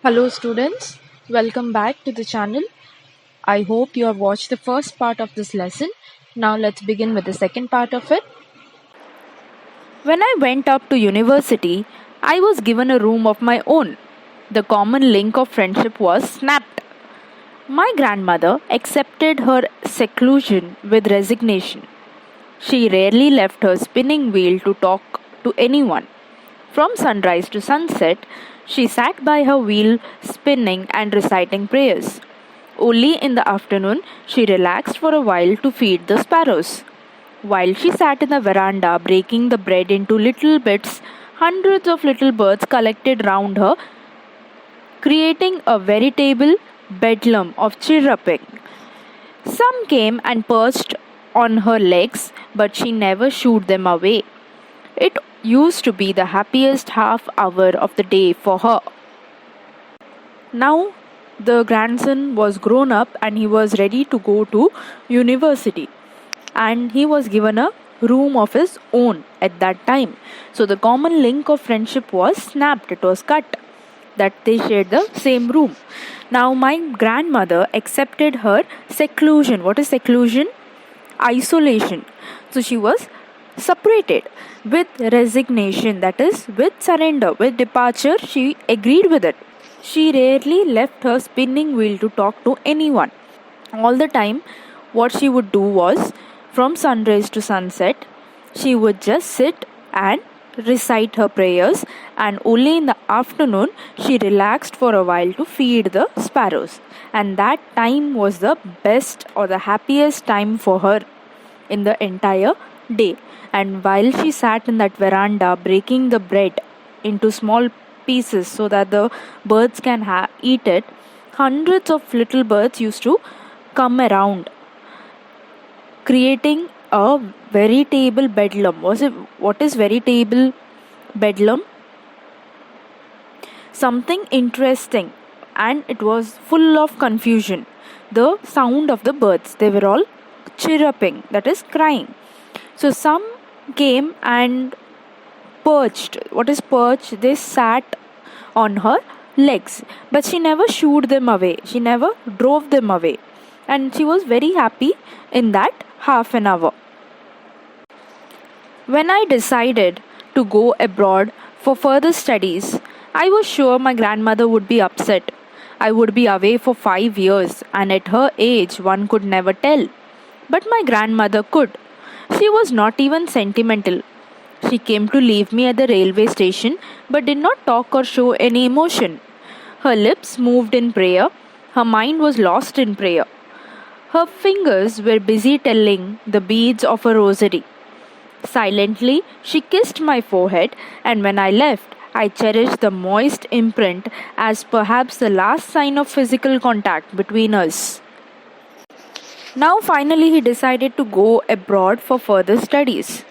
Hello students, welcome back to the channel. I hope you have watched the first part of this lesson. Now let's begin with the second part of it. When I went up to university, I was given a room of my own. The common link of friendship was snapped. My grandmother accepted her seclusion with resignation. She rarely left her spinning wheel to talk to anyone. From sunrise to sunset, she sat by her wheel spinning and reciting prayers. Only in the afternoon she relaxed for a while to feed the sparrows. While she sat in the veranda breaking the bread into little bits, hundreds of little birds collected round her, creating a veritable bedlam of chirruping. Some came and perched on her legs, but she never shooed them away. It used to be the happiest half hour of the day for her. Now the grandson was grown up and he was ready to go to university, and he was given a room of his own at that time. So the common link of friendship was snapped, it was cut, that they shared the same room. Now my grandmother accepted her seclusion. What is seclusion? Isolation. So she was separated with resignation, that is, with surrender, with departure. She agreed with it. She rarely left her spinning wheel to talk to anyone. All the time, what she would do was, from sunrise to sunset, she would just sit and recite her prayers, and only in the afternoon she relaxed for a while to feed the sparrows. And that time was the best or the happiest time for her in the entire day. And while she sat in that veranda breaking the bread into small pieces so that the birds can eat it, hundreds of little birds used to come around, creating a veritable bedlam. What is veritable bedlam? Something interesting, and it was full of confusion. The sound of the birds, they were all chirruping, that is, crying. So some came and perched. What is perch? They sat on her legs, but she never shooed them away, she never drove them away, and she was very happy in that half an hour. When I decided to go abroad for further studies, I was sure my grandmother would be upset. I would be away for 5 years, and at her age, one could never tell. But my grandmother could. She was not even sentimental. She came to leave me at the railway station but did not talk or show any emotion. Her lips moved in prayer, her mind was lost in prayer. Her fingers were busy telling the beads of a rosary. Silently, she kissed my forehead, and when I left, I cherished the moist imprint as perhaps the last sign of physical contact between us. Now, finally, he decided to go abroad for further studies.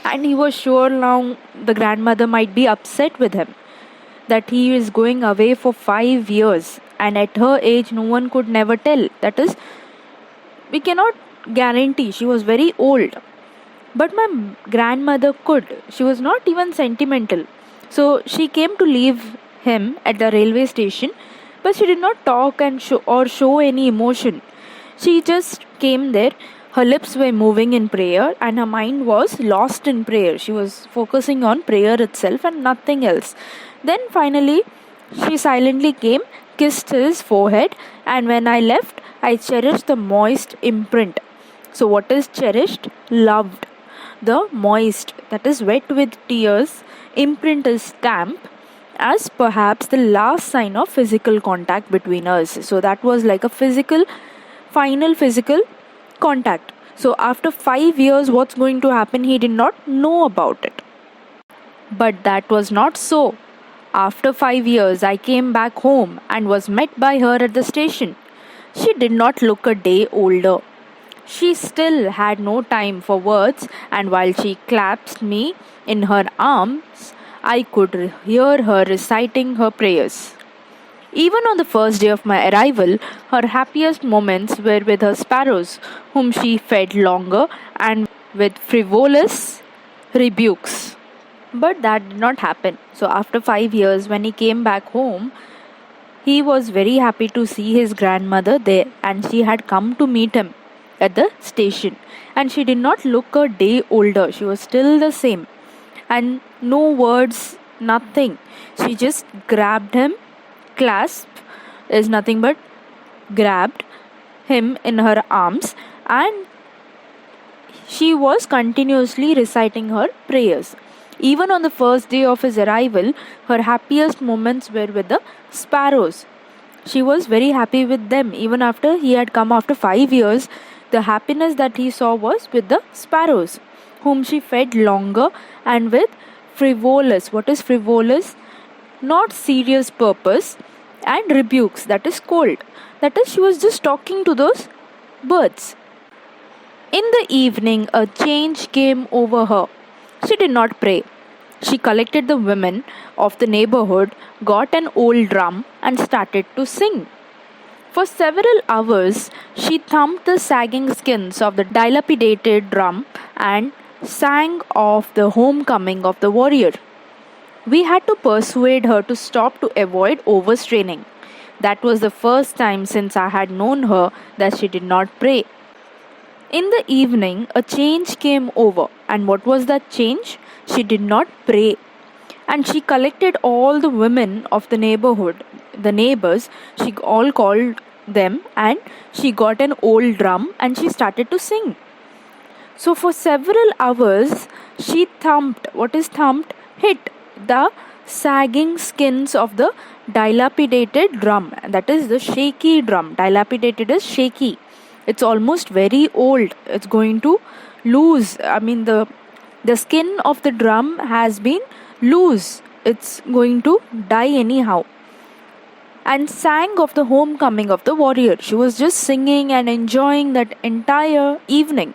And he was sure now the grandmother might be upset with him, that he is going away for 5 years, and at her age, no one could never tell. That is, we cannot guarantee. She was very old. But my grandmother could. She was not even sentimental. So she came to leave him at the railway station, but she did not talk and show any emotion. She just came there. Her lips were moving in prayer, and her mind was lost in prayer. She was focusing on prayer itself and nothing else. Then finally, she silently came, kissed his forehead, and when I left, I cherished the moist imprint. So, what is cherished? Loved. The moist, that is wet with tears, imprint is stamp as perhaps the last sign of physical contact between us. So that was like a final physical contact. So after 5 years, what's going to happen? He did not know about it. But that was not so. After 5 years, I came back home and was met by her at the station. She did not look a day older. She still had no time for words, and while she clasped me in her arms, I could hear her reciting her prayers. Even on the first day of my arrival, her happiest moments were with her sparrows, whom she fed longer and with frivolous rebukes. But that did not happen. So, after 5 years, when he came back home, He was very happy to see his grandmother there, and she had come to meet him at the station. And she did not look a day older, she was still the same. And no words, nothing. She just grabbed him, clasped is nothing but grabbed him in her arms, and she was continuously reciting her prayers. Even on the first day of his arrival, her happiest moments were with the sparrows. She was very happy with them. Even after he had come after 5 years, the happiness that he saw was with the sparrows, whom she fed longer and with frivolous. What is frivolous? Not serious purpose, and rebukes, that is scold. That is, she was just talking to those birds. In the evening, a change came over her. She did not pray. She collected the women of the neighborhood, got an old drum, and started to sing. For several hours, she thumped the sagging skins of the dilapidated drum and sang of the homecoming of the warrior. We had to persuade her to stop to avoid overstraining. That was the first time since I had known her that she did not pray. In the evening, a change came over. And what was that change? She did not pray. And she collected all the women of the neighborhood, the neighbors, she all called them, and she got an old drum and she started to sing. So for several hours, she thumped, what is thumped? Hit the sagging skins of the dilapidated drum. That is the shaky drum. Dilapidated is shaky. It's almost very old. It's going to lose. The skin of the drum has been loose. It's going to die anyhow. And sang of the homecoming of the warrior. She was just singing and enjoying that entire evening.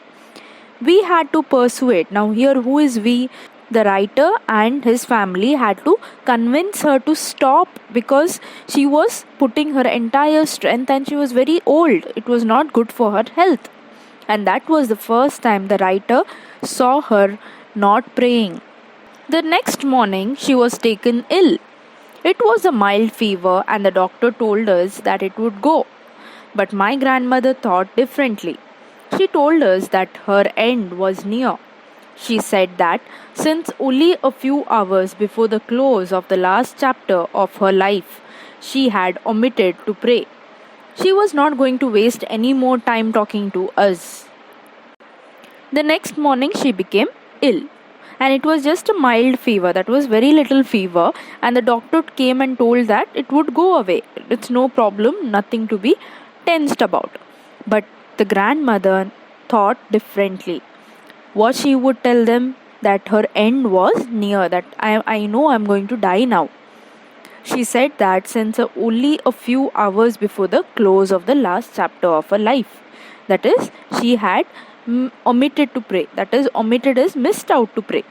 We had to persuade. Now, here, who is we? The writer and his family had to convince her to stop because she was putting her entire strength and she was very old. It was not good for her health. And that was the first time the writer saw her not praying. The next morning, she was taken ill. It was a mild fever, and the doctor told us that it would go. But my grandmother thought differently. She told us that her end was near. She said that since only a few hours before the close of the last chapter of her life, she had omitted to pray. She was not going to waste any more time talking to us. The next morning, she became ill. And it was just a mild fever, that was very little fever, and the doctor came and told that it would go away. It's no problem, nothing to be tensed about. But the grandmother thought differently. What she would tell them? That her end was near, that I know I'm going to die now. She said that since only a few hours before the close of the last chapter of her life, that is, she had omitted to pray. That is, omitted is missed out to pray.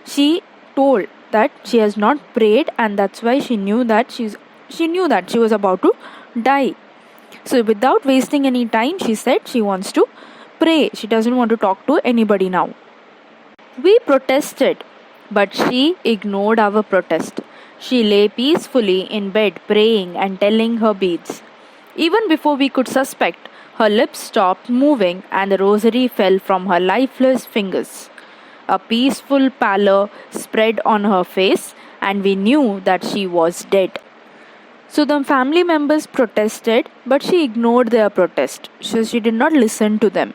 She told that she has not prayed, and that's why she knew that she was about to die. So without wasting any time, she said she wants to pray. She doesn't want to talk to anybody now. We protested, but she ignored our protest. She lay peacefully in bed praying and telling her beads. Even before we could suspect, her lips stopped moving and the rosary fell from her lifeless fingers. A peaceful pallor spread on her face, and we knew that she was dead. So the family members protested, but she ignored their protest. So she did not listen to them.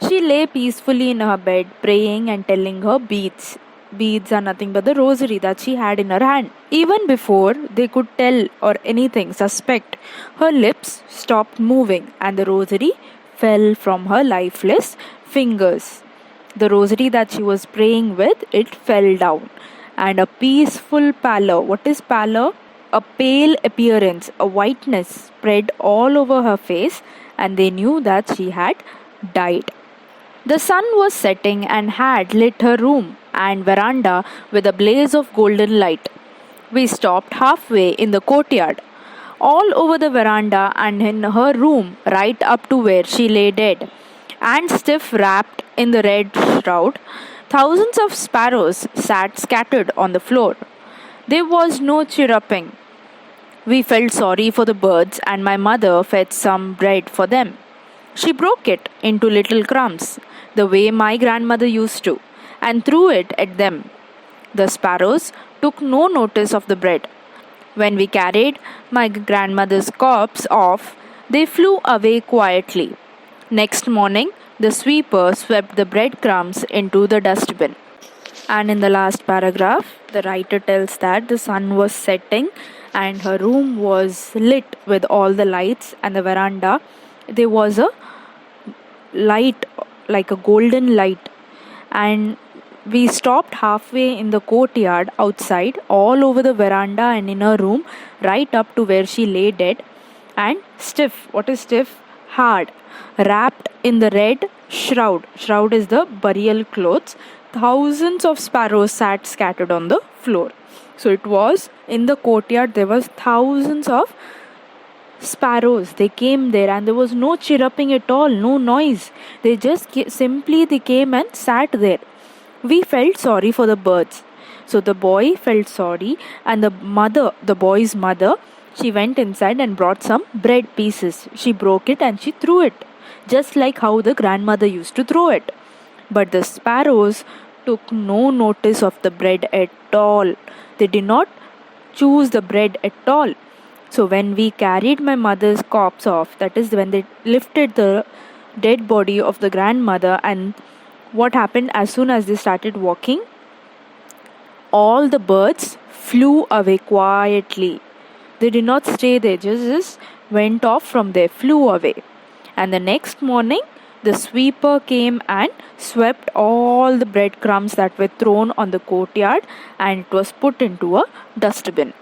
She lay peacefully in her bed, praying and telling her beads. Beads are nothing but the rosary that she had in her hand. Even before they could tell or anything suspect, her lips stopped moving and the rosary fell from her lifeless fingers. The rosary that she was praying with, it fell down. And a peaceful pallor. What is pallor? A pale appearance, a whiteness spread all over her face, and they knew that she had died. The sun was setting and had lit her room and veranda with a blaze of golden light. We stopped halfway in the courtyard. All over the veranda and in her room, right up to where she lay dead, and stiff wrapped in the red shroud, thousands of sparrows sat scattered on the floor. There was no chirruping. We felt sorry for the birds, and my mother fed some bread for them. She broke it into little crumbs, the way my grandmother used to, and threw it at them. The sparrows took no notice of the bread. When we carried my grandmother's corpse off, they flew away quietly. Next morning, the sweeper swept the breadcrumbs into the dustbin. And in the last paragraph, the writer tells that the sun was setting and her room was lit with all the lights, and the veranda, there was a light, like a golden light. And we stopped halfway in the courtyard outside, all over the veranda and in her room, right up to where she lay dead. And stiff, what is stiff? Hard, wrapped in the red shroud. Shroud is the burial clothes. Thousands of sparrows sat scattered on the floor. So it was in the courtyard, there was thousands of sparrows. They came there and there was no chirruping at all, no noise. They just simply they came and sat there. We felt sorry for the birds. So the boy felt sorry, and the boy's mother, she went inside and brought some bread pieces. She broke it and she threw it, just like how the grandmother used to throw it. But the sparrows took no notice of the bread at all. They did not choose the bread at all. So when we carried my mother's corpse off, that is when they lifted the dead body of the grandmother, and what happened as soon as they started walking, all the birds flew away quietly. They did not stay there, just went off from there, flew away. And the next morning, the sweeper came and swept all the breadcrumbs that were thrown on the courtyard, and it was put into a dustbin.